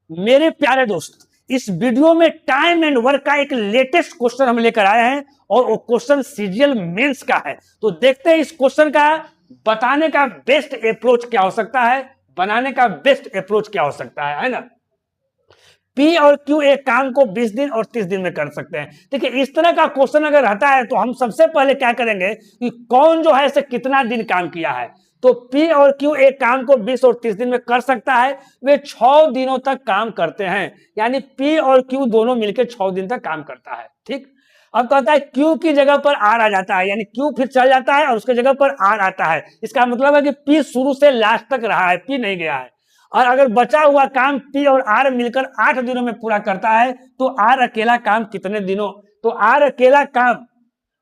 मेरे प्यारे दोस्त, इस वीडियो में टाइम एंड वर्क का एक लेटेस्ट क्वेश्चन हम लेकर आए हैं और वो क्वेश्चन सीजीएल मेंस का है। तो देखते हैं इस क्वेश्चन का बताने का बेस्ट अप्रोच क्या हो सकता है, बनाने का बेस्ट अप्रोच क्या हो सकता है ना। पी और क्यू एक काम को 20 दिन और 30 दिन में कर सकते हैं। देखिए, इस तरह का क्वेश्चन अगर रहता है तो हम सबसे पहले क्या करेंगे कि कौन जो है इसे कितना दिन काम किया है। तो पी और क्यू एक काम को 20 और 30 दिन में कर सकता है, वे 6 दिनों तक काम करते हैं, यानी पी और क्यू दोनों मिलकर 6 दिन तक काम करता है। ठीक, अब कहता है क्यू की जगह पर आर आ जाता है, यानी क्यू फिर चल जाता है और उसके जगह पर आर आता है। इसका मतलब है कि पी शुरू से लास्ट तक रहा है, पी नहीं गया है। और अगर बचा हुआ काम पी और आर मिलकर 8 दिनों में पूरा करता है तो आर अकेला काम कितने दिनों, तो आर अकेला काम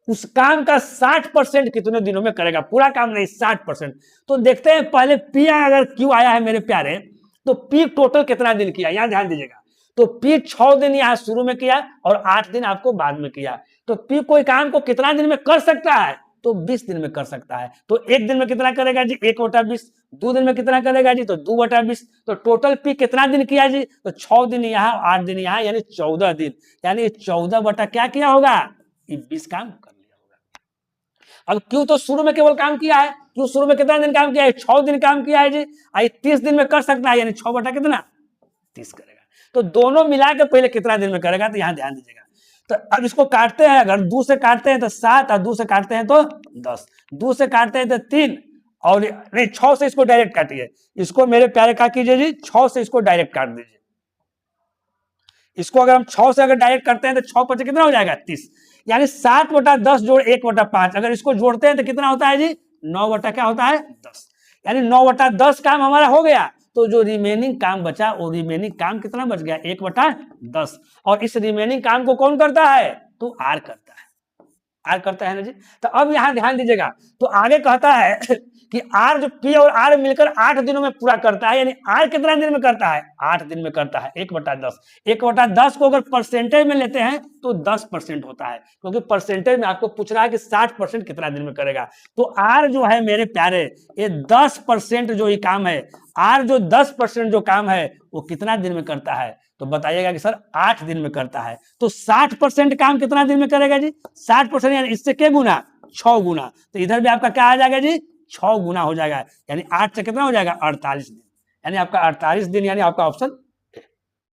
उस काम का 60% कितने दिनों में करेगा, पूरा काम नहीं 60%। तो देखते हैं पहले पी अगर क्यू आया है मेरे प्यारे, तो पी टोटल कितना दिन किया, यहां ध्यान दीजिएगा। तो पी 6 दिन यहां शुरू में किया और 8 दिन आपको बाद में किया। तो पी कोई काम को कितना दिन में कर सकता है, तो 20 दिन में कर सकता है। तो एक दिन में कितना करेगा जी, 1/20। 2 दिन में कितना करेगा जी, तो 2/20। तो टोटल पी कितना दिन किया जी, तो 6 दिन यहाँ 8 दिन यहाँ, यानी 14 दिन, यानी 14 बटा क्या किया होगा, 20 काम कर लिया होगा। अब क्यों तो शुरू में केवल काम किया है, क्यों शुरू में कितना दिन काम किया है, 6 दिन काम किया है जी। आई 30 दिन में कर सकता है, यानी 6 बटा कितना 30 करेगा। तो दोनों मिला के पहले कितना दिन में करेगा, तो यहां ध्यान दीजिएगा। तो अब इसको काटते हैं, अगर 2 से काटते हैं तो 7 और 2 से काटते हैं तो 10, 2 से काटते हैं तो 3 और नहीं 6 से इसको डायरेक्ट काटिए। इसको मेरे प्यारे क्या कीजिए जी, 6 से इसको डायरेक्ट काट दीजिए। इसको अगर हम 6 से अगर डायरेक्ट करते हैं तो 6 पर कितना हो जाएगा 30, यानी 7/10 जोड़ 1/5। अगर इसको जोड़ते हैं तो कितना होता है जी, 9 बटा क्या होता है 10, यानी 9/10 काम हमारा हो गया। तो जो रिमेनिंग काम बचा, वो रिमेनिंग काम कितना बच गया, 1/10। और इस रिमेनिंग काम को कौन करता है, तो आर करता है, आर करता है ना जी। तो अब यहां ध्यान दीजिएगा, तो आगे कहता है कि आर जो पी और आर मिलकर 8 दिनों में पूरा करता है, यानी आर कितना दिन में करता है, 8 दिन में करता है। 1/10, 1/10 को अगर परसेंटेज में लेते हैं तो 10% होता है, क्योंकि परसेंटेज में आपको पूछ रहा है कि 60% कितना दिन में करेगा। तो आर जो है मेरे प्यारे, ये 10% जो ये काम है, आर जो 10% जो काम है वो कितना दिन में करता है, तो बताइएगा कि सर 8 दिन में करता है। तो 60% काम कितना दिन में करेगा जी, 60% यानी इससे क्या गुना, 6 गुना। तो इधर भी आपका क्या आ जाएगा जी, 6 गुना हो जाएगा, यानी 8 से कितना हो जाएगा 48 दिन, यानी आपका 48 दिन, यानी आपका ऑप्शन